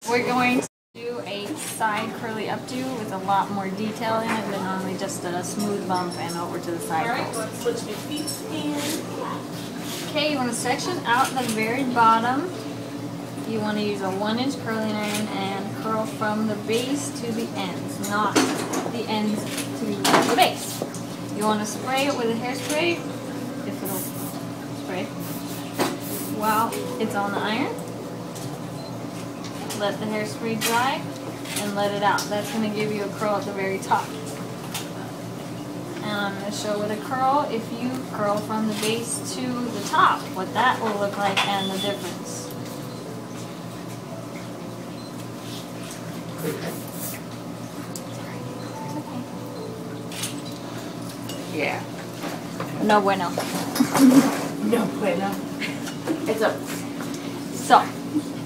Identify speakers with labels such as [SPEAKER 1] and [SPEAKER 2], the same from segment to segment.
[SPEAKER 1] We're going to do a side curly updo with a lot more detail in it than only just a smooth bump and over to the side.
[SPEAKER 2] Alright, let's switch my feet in.
[SPEAKER 1] Okay, you want to section out the very bottom. You want to use a 1-inch curling iron and curl from the base to the ends, not the ends to the base. You want to spray it with a hairspray, if it'll spray, while it's on the iron. Let the hairspray dry and let it out. That's going to give you a curl at the very top. And I'm going to show with a curl, if you curl from the base to the top, what that will look like and the difference.
[SPEAKER 2] Yeah.
[SPEAKER 1] No bueno.
[SPEAKER 2] No bueno. It's a...
[SPEAKER 1] So,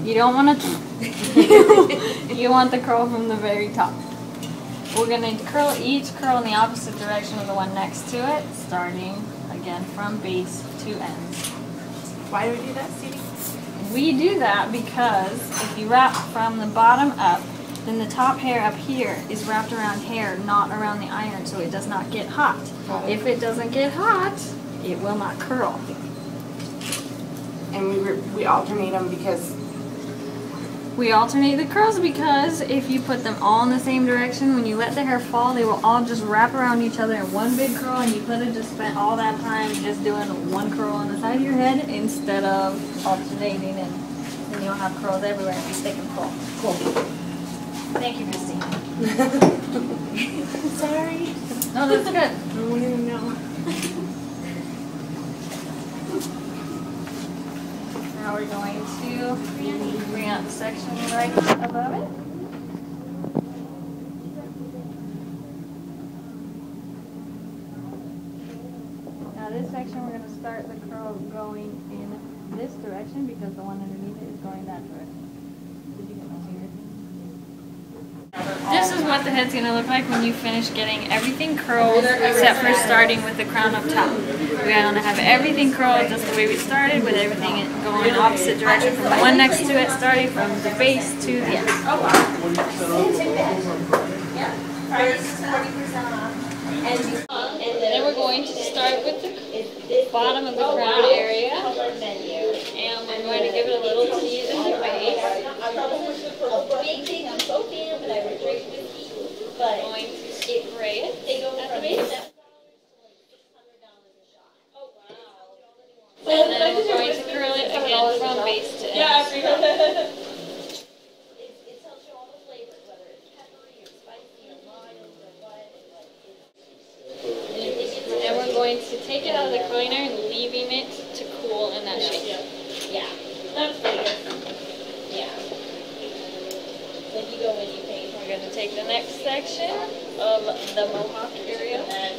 [SPEAKER 1] you don't want to... you want the curl from the very top. We're going to curl each curl in the opposite direction of the one next to it, starting again from base to ends.
[SPEAKER 2] Why do we do that, Stevie?
[SPEAKER 1] We do that because if you wrap from the bottom up, then the top hair up here is wrapped around hair, not around the iron, so it does not get hot. If it doesn't get hot, it will not curl.
[SPEAKER 2] And we alternate them because...
[SPEAKER 1] We alternate the curls because if you put them all in the same direction, when you let the hair fall, they will all just wrap around each other in one big curl, and you could have just spent all that time just doing one curl on the side of your head instead of alternating, and then you'll have curls everywhere and be thick and full.
[SPEAKER 2] Cool.
[SPEAKER 1] Thank you, Christine.
[SPEAKER 2] Sorry.
[SPEAKER 1] No, that's good.
[SPEAKER 2] I don't even know.
[SPEAKER 1] Now we're going to bring out the section right above it. Now this section we're going to start the curl going in this direction because the one underneath it is going that direction. Did you get my finger? This is what the head's going to look like when you finish getting everything curled except for starting with the crown up top. We're going to have everything curled just the way we started, with everything going in the opposite direction from the one next to it, starting from the base to the end. Then we're going to start with the bottom of the crown area, and we're going to give it a little tease in the base. Going to spray it at the base. And then we're going to curl it again from base to end. And we're going to take it out of the curling iron, leaving it to cool in that shape. Yeah. That's pretty good. Yeah. Then you go when you paint. We're going to take the next section of the mohawk area. And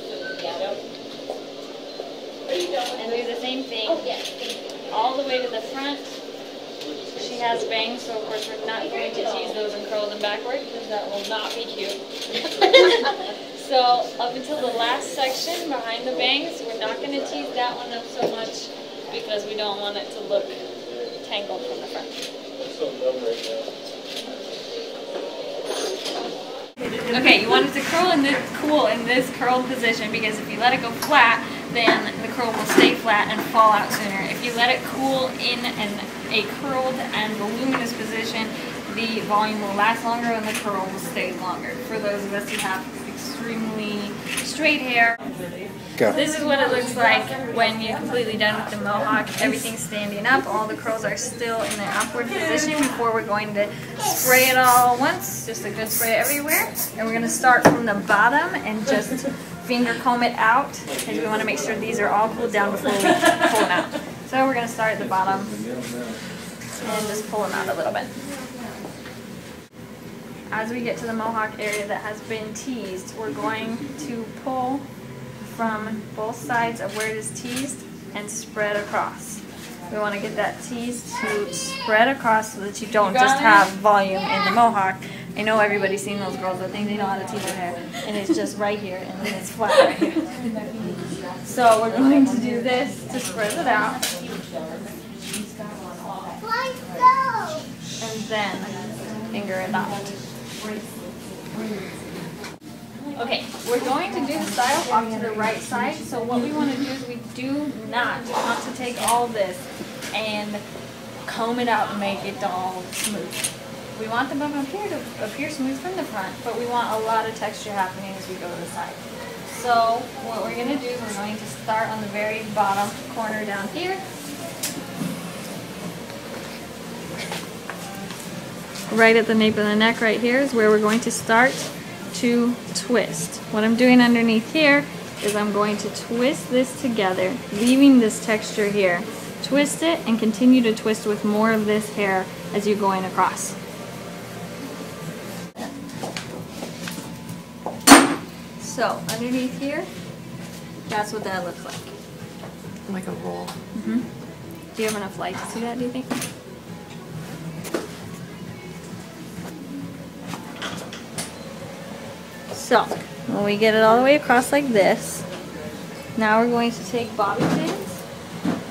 [SPEAKER 1] do the same thing all the way to the front. She has bangs, so of course we're not going to tease those and curl them backward because that will not be cute. So up until the last section behind the bangs, we're not going to tease that one up so much because we don't want it to look tangled from the front. Okay, you want it to curl in this curled position because if you let it go flat, then the curl will stay flat and fall out sooner. If you let it cool in a curled and voluminous position, the volume will last longer and the curl will stay longer. For those of us who have extremely straight hair, this is what it looks like when you're completely done with the mohawk. Everything's standing up, all the curls are still in their upward position before we're going to spray it all once, just a good spray everywhere. And we're going to start from the bottom and just finger comb it out because we want to make sure these are all cooled down before we pull them out. So we're going to start at the bottom and just pull them out a little bit. As we get to the mohawk area that has been teased, we're going to pull from both sides of where it is teased and spread across. We want to get that tease to spread across so that you don't just have volume in the mohawk. I know everybody's seen those girls that think they know how to tease their hair, and it's just right here, and then it's flat right here. So we're going to do this to spread it out. And then finger adopt. Okay, we're going to do the style off to the right side, so what we want to do is we do not want to take all this and comb it out and make it all smooth. We want the bump up here to appear smooth from the front, but we want a lot of texture happening as we go to the side. So what we're going to do is we're going to start on the very bottom corner down here. Right at the nape of the neck right here is where we're going to start to twist. What I'm doing underneath here is I'm going to twist this together, leaving this texture here. Twist it and continue to twist with more of this hair as you're going across. So underneath here, that's what that looks like.
[SPEAKER 2] Like a roll.
[SPEAKER 1] Mm-hmm. Do you have enough light to see that, do you think? So, when we get it all the way across like this, now we're going to take bobby pins.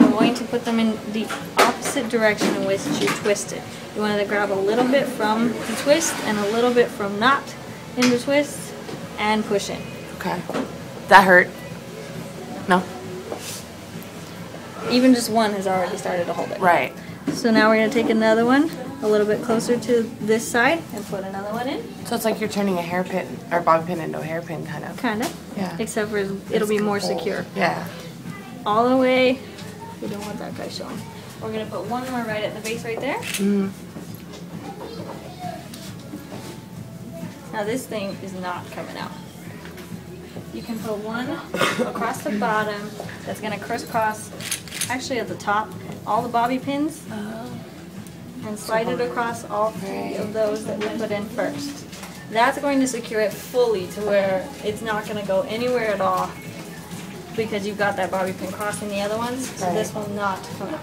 [SPEAKER 1] We're going to put them in the opposite direction in which you twist it. You want to grab a little bit from the twist and a little bit from not in the twist and push in.
[SPEAKER 2] Okay. That hurt. No?
[SPEAKER 1] Even just one has already started to hold it.
[SPEAKER 2] Right.
[SPEAKER 1] So now we're going to take another one a little bit closer to this side and put another one in.
[SPEAKER 2] So it's like you're turning a hairpin or bobby pin into a hairpin, kind of.
[SPEAKER 1] Kind of.
[SPEAKER 2] Yeah.
[SPEAKER 1] Except for it'll be more secure.
[SPEAKER 2] Yeah.
[SPEAKER 1] All the way. We don't want that guy showing. We're going to put one more right at the base right there.
[SPEAKER 2] Mm-hmm.
[SPEAKER 1] Now this thing is not coming out. You can put one across the bottom that's going to crisscross, actually at the top, all the bobby pins, and slide it across all three of those that we put in first. That's going to secure it fully to where it's not going to go anywhere at all because you've got that bobby pin crossing the other ones, so this will not come out.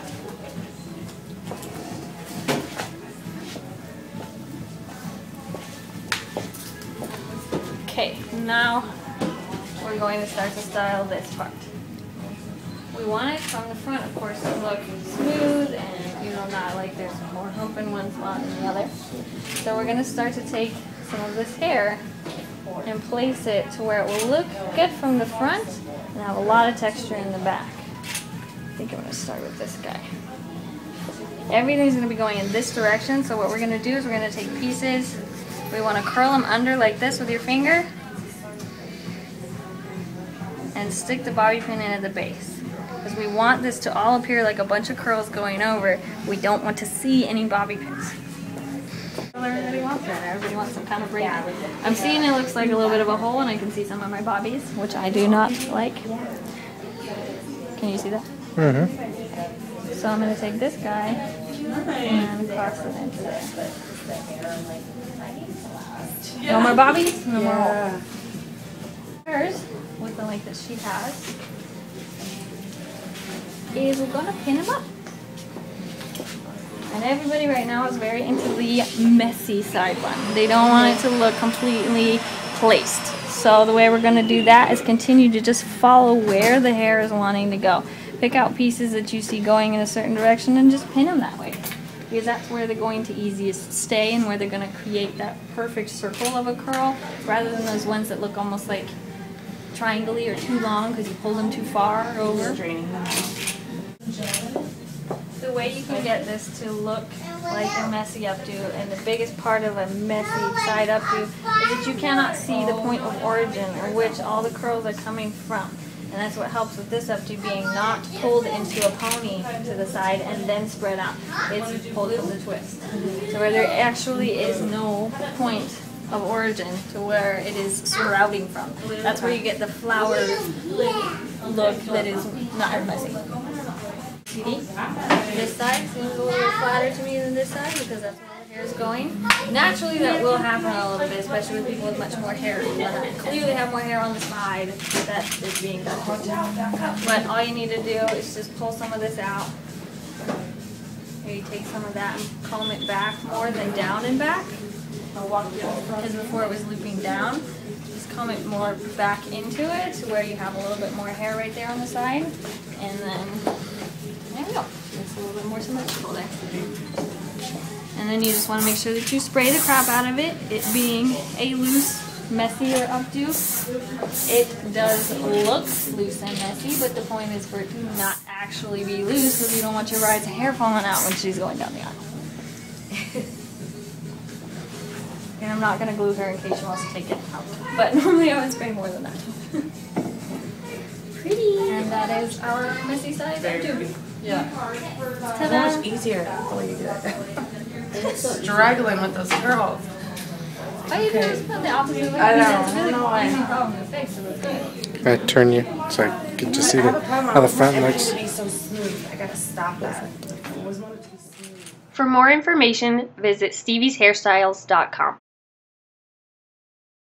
[SPEAKER 1] Okay, now we're going to start to style this part. We want it from the front, of course, to look smooth and, you know, not like there's more hump in one spot than the other. So we're going to start to take some of this hair and place it to where it will look good from the front and have a lot of texture in the back. I think I'm going to start with this guy. Everything's going to be going in this direction, so what we're going to do is we're going to take pieces. We want to curl them under like this with your finger and stick the bobby pin in at the base. Because we want this to all appear like a bunch of curls going over. We don't want to see any bobby pins. Everybody wants that. Everybody wants some kind of break. I'm seeing it looks like a little bit of a hole and I can see some of my bobbies, which I do not like. Can you see that?
[SPEAKER 3] Mm-hmm.
[SPEAKER 1] So I'm going to take this guy and cross it into there. No more bobbies, no more hole. Hers, with the length that she has, is we're going to pin him up. And everybody right now is very into the messy side bun. They don't want it to look completely placed. So the way we're going to do that is continue to just follow where the hair is wanting to go. Pick out pieces that you see going in a certain direction and just pin them that way. Because that's where they're going to easiest stay and where they're going to create that perfect circle of a curl rather than those ones that look almost like triangle-y or too long because you pull them too far over. The way you can get this to look like a messy updo, and the biggest part of a messy side updo, is that you cannot see the point of origin or which all the curls are coming from. And that's what helps with this updo being not pulled into a pony to the side and then spread out. It's pulled from the twist. So where there actually is no point of origin to where it is sprouting from. That's where you get the flower look that is not as messy. See? This side seems a little flatter to me than this side because that's where the hair is going. Naturally that will happen a little bit, especially with people with much more hair behind. Clearly have more hair on the side that is being done. But all you need to do is just pull some of this out. Here you take some of that and comb it back more than down and back. Because before it was looping down. Just comb it more back into it to where you have a little bit more hair right there on the side. And then there we go. It's a little bit more symmetrical there. And And then you just want to make sure that you spray the crap out of it. It being a loose, messy, or updo. It does look loose and messy, but the point is for it to not actually be loose because you don't want your bride's hair falling out when she's going down the aisle. And I'm not going to glue her in case she wants to take it out. But normally I would spray more than that. Pretty! And that is our messy side updo.
[SPEAKER 2] Yeah.
[SPEAKER 1] Ta-da!
[SPEAKER 2] It's much easier the way you do it. It's struggling with those curls.
[SPEAKER 1] Why you just put the opposite way?
[SPEAKER 2] I know,
[SPEAKER 1] It's
[SPEAKER 2] I
[SPEAKER 1] really
[SPEAKER 2] don't know why.
[SPEAKER 1] easy problem to fix, so it's good.
[SPEAKER 4] Can I turn you so I can just see
[SPEAKER 2] I have a problem.
[SPEAKER 4] how the front
[SPEAKER 2] I want
[SPEAKER 4] looks?
[SPEAKER 2] everything to be so smooth. I gotta stop that. I always want it to be smooth.
[SPEAKER 1] For more information, visit stevieshairstyles.com.